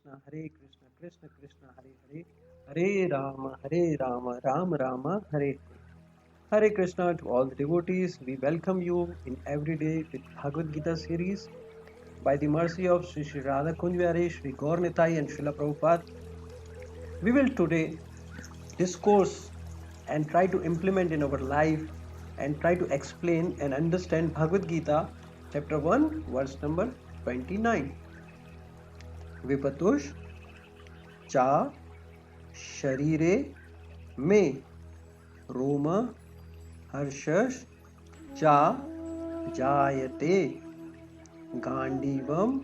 Hare Krishna, Krishna Krishna, Hare Hare, Hare Rama, Rama Rama, Hare Hare. Hare Krishna to all the devotees. We welcome you in Everyday with Bhagavad Gita series by the mercy of Sri Sri Radha Kunjwari, Sri Gaur Nitai and Srila Prabhupada. We will today discourse and try to implement in our life and try to explain and understand Bhagavad Gita chapter 1 verse number 29. Vipatush cha शरीरे में रोम हर्षश् चा जायते गांडीवम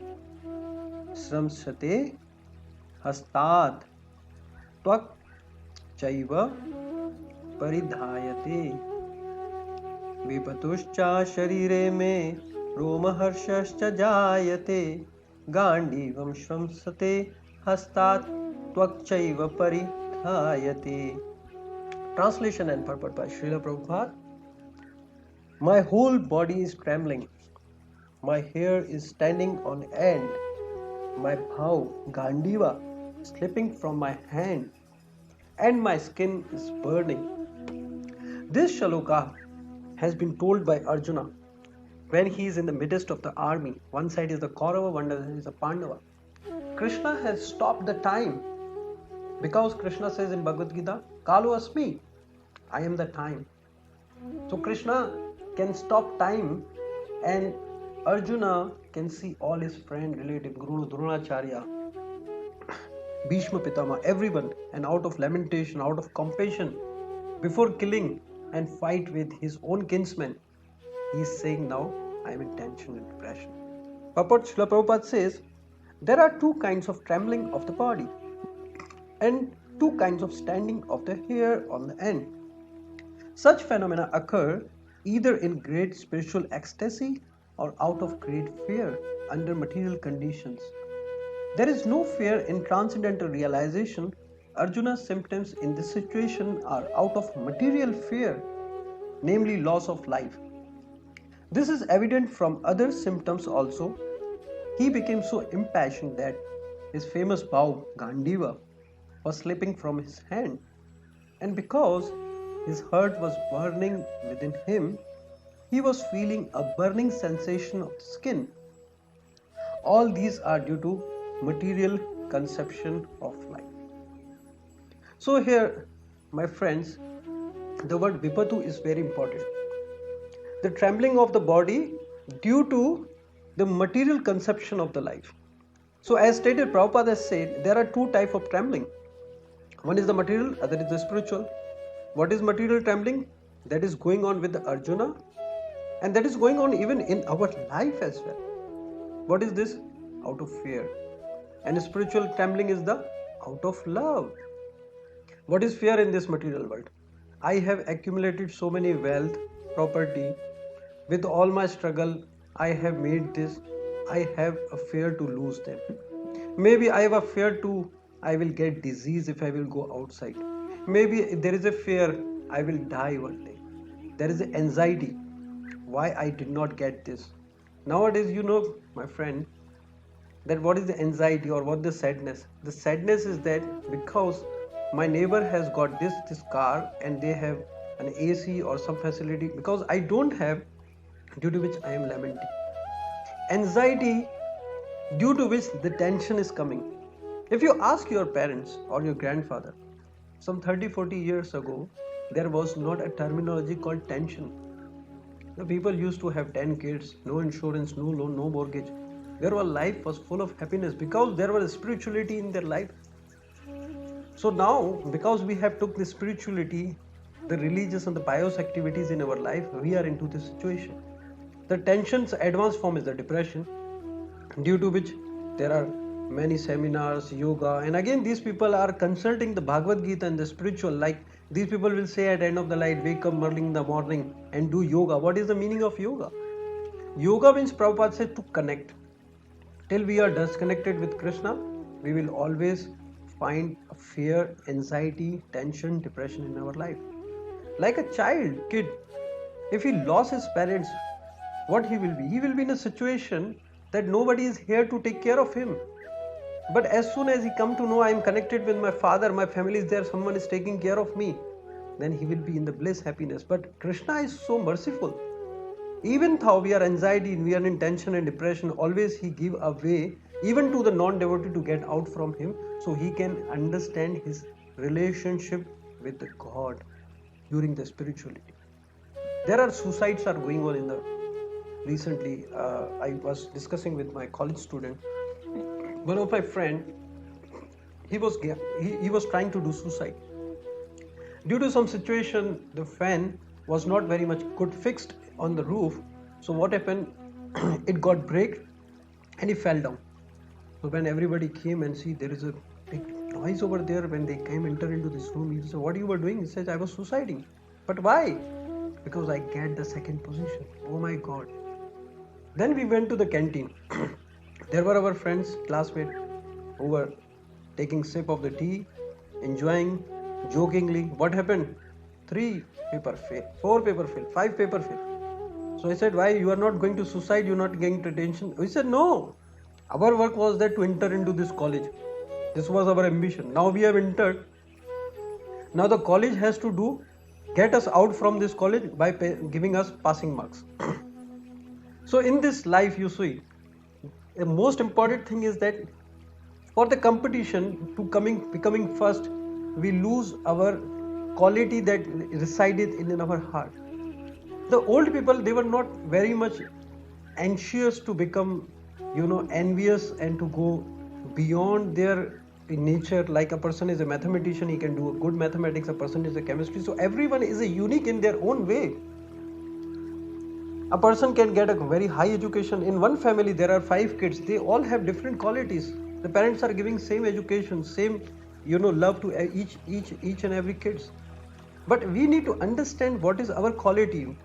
स्रंसते हस्तात् त्वक् चैव परिधायते विपतुश्चा शरीरे में रोमहर्षश्च जायते गांडीवं श्रंसते हस्तात् त्वक् चैव परिधायते. Translation and purport by Srila Prabhupada. My whole body is trembling. My hair is standing on end. My bhav, Gandiva, slipping from my hand, and my skin is burning. This shloka has been told by Arjuna when he is in the midst of the army. One side is the Kaurava, one side is the Pandava. Krishna has stopped the time because Krishna says in Bhagavad Gita, Kalu Asmi, I am the time. So Krishna can stop time and Arjuna can see all his friend, relative, Guru, Dronacharya, Bhishma Pitama, everyone, and out of lamentation, out of compassion, before killing and fight with his own kinsmen, he is saying now, I am in tension and depression. Purport Srila Prabhupada says, there are two kinds of trembling of the body and two kinds of standing of the hair on the end. Such phenomena occur either in great spiritual ecstasy or out of great fear under material conditions. There is no fear in transcendental realization. Arjuna's symptoms in this situation are out of material fear, namely loss of life. This is evident from other symptoms also. He became so impassioned that his famous bow, Gandiva, was slipping from his hand, and because his heart was burning within him, he was feeling a burning sensation of the skin. All these are due to material conception of life. So here, my friends, the word vipatu is very important. The trembling of the body due to the material conception of the life. So as stated, Prabhupada has said, there are two types of trembling. One is the material, other is the spiritual. What is material trembling? That is going on with the Arjuna, and that is going on even in our life as well. What is this? Out of fear. And spiritual trembling is the out of love. What is fear in this material world? I have accumulated so many wealth, property. With all my struggle, I have made this. I have a fear to lose them. Maybe I have a fear to I will get disease if I will go outside. Maybe there is a fear I will die one day. There is an anxiety why I did not get this. Nowadays, my friend, that what is the anxiety or what the sadness? The sadness is that because my neighbor has got this car and they have an AC or some facility, because I don't have, due to which I am lamenting. Anxiety due to which the tension is coming. If you ask your parents or your grandfather, some 30-40 years ago, there was not a terminology called tension. The people used to have 10 kids, no insurance, no loan, no mortgage. Their whole life was full of happiness because there was spirituality in their life. So now, because we have took the spirituality, the religious and the pious activities in our life, we are into this situation. The tension's advanced form is the depression, due to which there are many seminars, yoga, and again these people are consulting the Bhagavad Gita and the spiritual, like these people will say at the end of the night, wake up early in the morning and do yoga. What is the meaning of yoga? Yoga means, Prabhupada said, to connect. Till we are disconnected with Krishna, we will always find fear, anxiety, tension, depression in our life. Like a kid, if he lost his parents, what he will be? He will be in a situation that nobody is here to take care of him. But as soon as he come to know I am connected with my father, my family is there, someone is taking care of me, then he will be in the bliss, happiness. But Krishna is so merciful. Even though we are anxiety, we are in tension and depression, always he give a way, even to the non-devotee, to get out from him, so he can understand his relationship with the God during the spirituality. There are suicides are going on in the recently. I was discussing with my college student. One of my friend, he was trying to do suicide. Due to some situation, the fan was not very much good fixed on the roof. So what happened? It got break, and he fell down. So when everybody came and see there is a big noise over there, when they enter into this room, he said, "What you were doing?" He says, "I was suiciding." But why? Because I get the second position. Oh my God. Then we went to the canteen. There were our friends, classmates, who were taking sip of the tea, enjoying, jokingly. What happened? 3 paper fail, 4 paper fail, 5 paper fail. So I said, "Why you are not going to suicide? You are not getting attention?" He said, "No. Our work was that to enter into this college. This was our ambition. Now we have entered. Now the college has to get us out from this college by giving us passing marks." So in this life, you see, the most important thing is that for the competition to becoming first, we lose our quality that resided in our heart. The old people, they were not very much anxious to become, envious and to go beyond their nature. Like a person is a mathematician, he can do a good mathematics. A person is a chemistry. So everyone is a unique in their own way. A person can get a very high education. In one family, there are 5 kids. They all have different qualities. The parents are giving same education, same, love to each and every kids. But we need to understand what is our quality.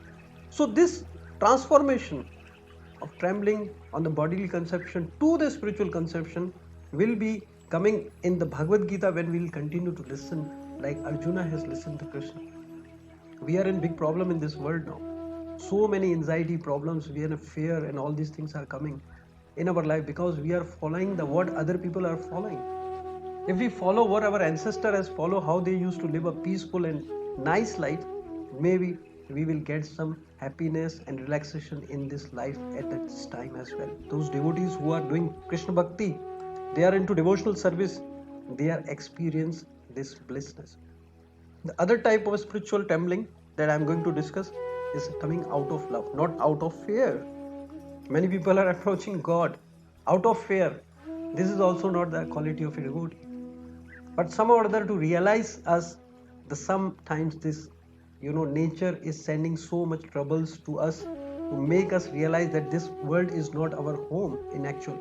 So this transformation of trembling on the bodily conception to the spiritual conception will be coming in the Bhagavad Gita when we will continue to listen like Arjuna has listened to Krishna. We are in big problem in this world now. So many anxiety problems, we are in fear, and all these things are coming in our life because we are following what other people are following. If we follow what our ancestor has followed, how they used to live a peaceful and nice life, maybe we will get some happiness and relaxation in this life at this time as well. Those devotees who are doing Krishna Bhakti, they are into devotional service, they are experience this blissness. The other type of spiritual trembling that I am going to discuss is coming out of love, not out of fear. Many people are approaching God out of fear. This is also not the quality of a devotee. But somehow or other to realize us, sometimes this, nature is sending so much troubles to us to make us realize that this world is not our home in actual.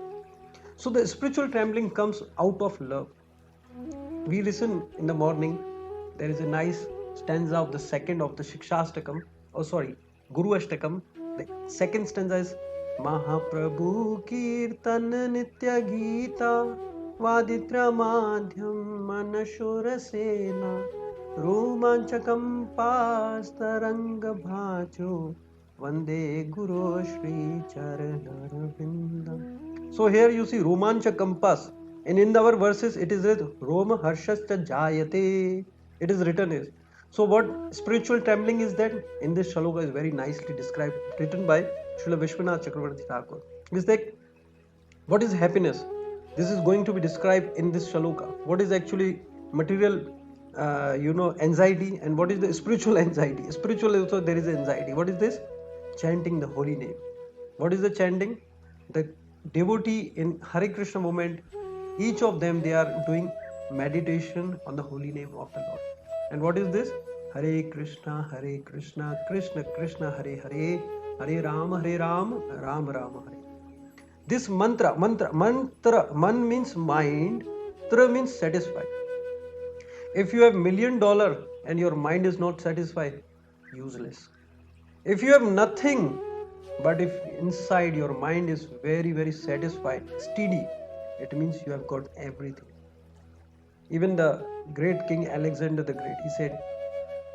So the spiritual trembling comes out of love. We listen in the morning, there is a nice stanza of the second of the Shikshastakam, Guru Ashtakam. The second stanza is Mahaprabhu Kirtan Nitya Gita Vaditra Madhyam Manashura Sena Romanchakam Pastaranga Bhacho Vande Guru Shri Charanarvindam. So here you see Romancha Kampas, and in our verses it is written Roma Harshascha Jayate. It is written is. So what spiritual trembling is that? In this shloka is very nicely described, written by Srila Vishwanath Chakravarti Thakur. Is that what is happiness? This is going to be described in this shloka. What is actually material, anxiety, and what is the spiritual anxiety? Spiritual also there is anxiety. What is this? Chanting the holy name. What is the chanting? The devotee in Hare Krishna movement, each of them, they are doing meditation on the holy name of the Lord. And what is this? Hare Krishna, Krishna Krishna, Hare Hare, Hare Ram, Ram Ram, Hare. This mantra, man means mind, tra means satisfied. If you have $1 million and your mind is not satisfied, useless. If you have nothing, but if inside your mind is very, very satisfied, steady, it means you have got everything. Even the great King Alexander the Great, he said,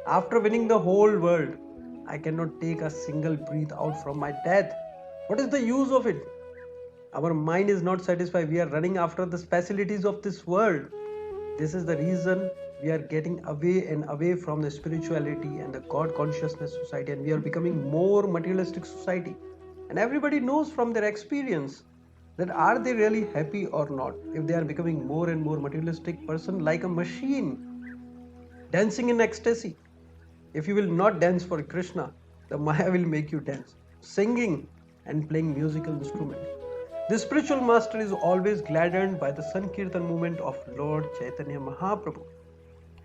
after winning the whole world, I cannot take a single breath out from my death. What is the use of it? Our mind is not satisfied. We are running after the facilities of this world. This is the reason we are getting away and away from the spirituality and the God consciousness society, and we are becoming more materialistic society. And everybody knows from their experience that are they really happy or not if they are becoming more and more materialistic person, like a machine dancing in ecstasy. If you will not dance for Krishna, the Maya will make you dance, singing and playing musical instruments. The spiritual master is always gladdened by the Sankirtan movement of Lord Chaitanya Mahaprabhu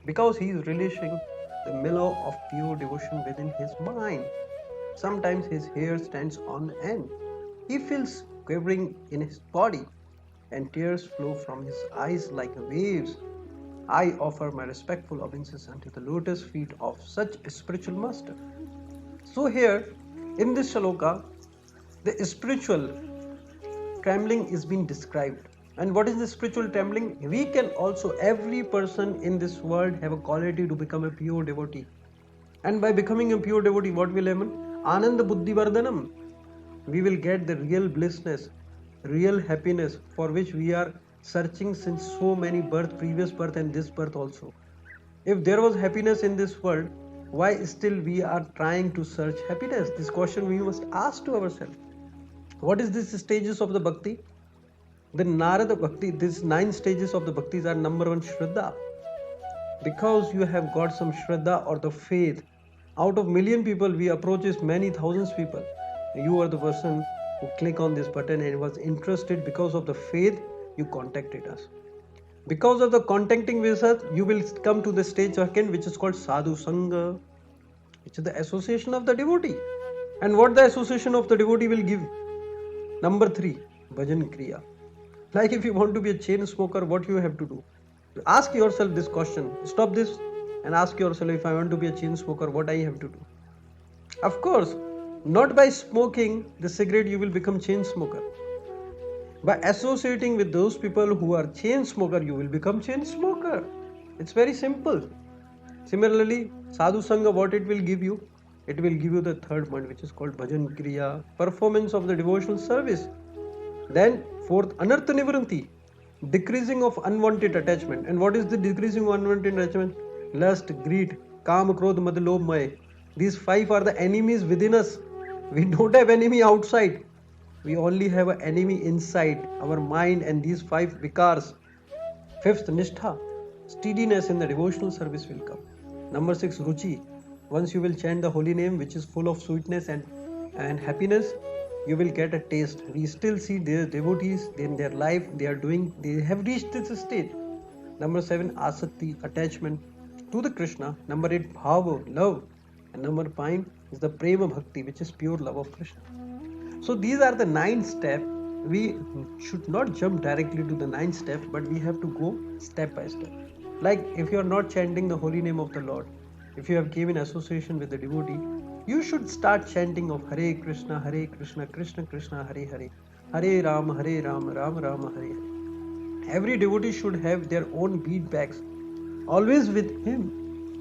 because he is relishing the mellow of pure devotion within his mind. Sometimes his hair stands on end. He feels quivering in his body and tears flow from his eyes like waves. I offer my respectful obeisances unto the lotus feet of such a spiritual master. So here in this shloka, the spiritual trembling is being described. And what is the spiritual trembling? We can also, every person in this world have a quality to become a pure devotee. And by becoming a pure devotee, what will happen? Ananda Buddhi Vardhanam. We will get the real blissness, real happiness for which we are searching since so many birth, previous birth and this birth also. If there was happiness in this world, why still we are trying to search happiness? This question we must ask to ourselves. What is this stages of the bhakti? The Narada Bhakti, these 9 stages of the bhaktis are number 1, Shraddha. Because you have got some Shraddha or the faith, out of million people, we approaches many thousands people. You are the person who click on this button and was interested because of the faith, you contacted us. Because of the contacting with us, you will come to the stage second, which is called Sadhu Sangha, which is the association of the devotee. And what the association of the devotee will give? Number 3, Bhajan Kriya. Like if you want to be a chain smoker, what you have to do? Ask yourself this question. Stop this and ask yourself, if I want to be a chain smoker, what I have to do? Of course, not by smoking the cigarette you will become chain smoker. By associating with those people who are chain smoker, you will become chain smoker. It's very simple. Similarly, Sadhu Sangha, what it will give you? It will give you the third point, which is called Bhajan Kriya, performance of the devotional service. Then 4th, Anartha Nivranti, decreasing of unwanted attachment. And what is the decreasing of unwanted attachment? Lust, greed, Kam, Krodh, Mad, Lobh, Maya. These 5 are the enemies within us. We don't have enemy outside. We only have an enemy inside our mind and these 5 vikars. 5th, Nishtha, steadiness in the devotional service will come. Number 6, Ruchi. Once you will chant the holy name, which is full of sweetness and happiness, you will get a taste. We still see their devotees in their life, they have reached this stage. Number 7, Asakti, attachment to the Krishna. Number 8, Bhava, love. And number 9 is the Prema Bhakti, which is pure love of Krishna. So these are the 9 steps. We should not jump directly to the 9th step, but we have to go step by step. Like if you are not chanting the holy name of the Lord, if you have came in association with the devotee, you should start chanting of Hare Krishna, Krishna Krishna, Hare Hare, Hare Rama, Rama Rama, Hare Hare. Every devotee should have their own bead bags, always with him.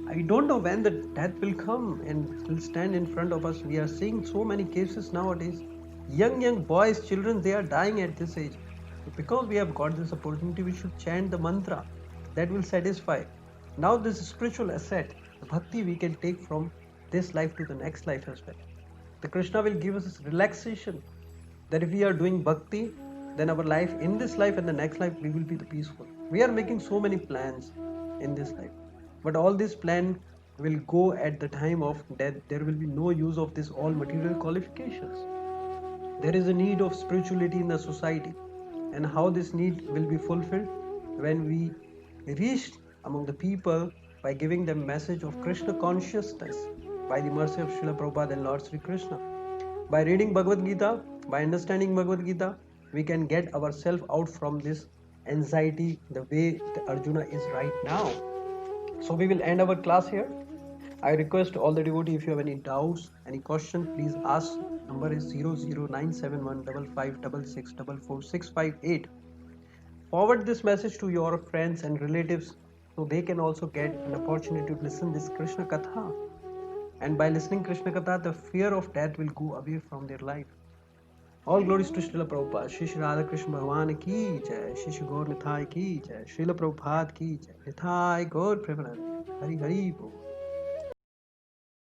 I don't know when the death will come and will stand in front of us. We are seeing so many cases nowadays. Young boys, children, they are dying at this age. Because we have got this opportunity, we should chant the mantra that will satisfy. Now this spiritual asset, the bhakti, we can take from this life to the next life as well. The Krishna will give us this relaxation that if we are doing bhakti, then our life in this life and the next life, we will be the peaceful. We are making so many plans in this life, but all this plan will go at the time of death. There will be no use of this all material qualifications. There is a need of spirituality in the society, and how this need will be fulfilled when we reach among the people by giving them message of Krishna consciousness by the mercy of Srila Prabhupada and Lord Sri Krishna. By reading Bhagavad Gita, by understanding Bhagavad Gita, we can get ourselves out from this anxiety the way the Arjuna is right now. So we will end our class here. I request all the devotees, if you have any doubts, any question, please ask. Number is 009715566444658. Forward this message to your friends and relatives so they can also get an opportunity to listen this Krishna Katha. And by listening Krishna Katha, the fear of death will go away from their life. All glories to Srila Prabhupada. Shri Shri Radha Krishna भगवान की जय। श्री श्री गौर निथाय की जय। श्रील प्रभुपाद की जय। निथाय गौर प्रेमानंद। हरि हरि बोल।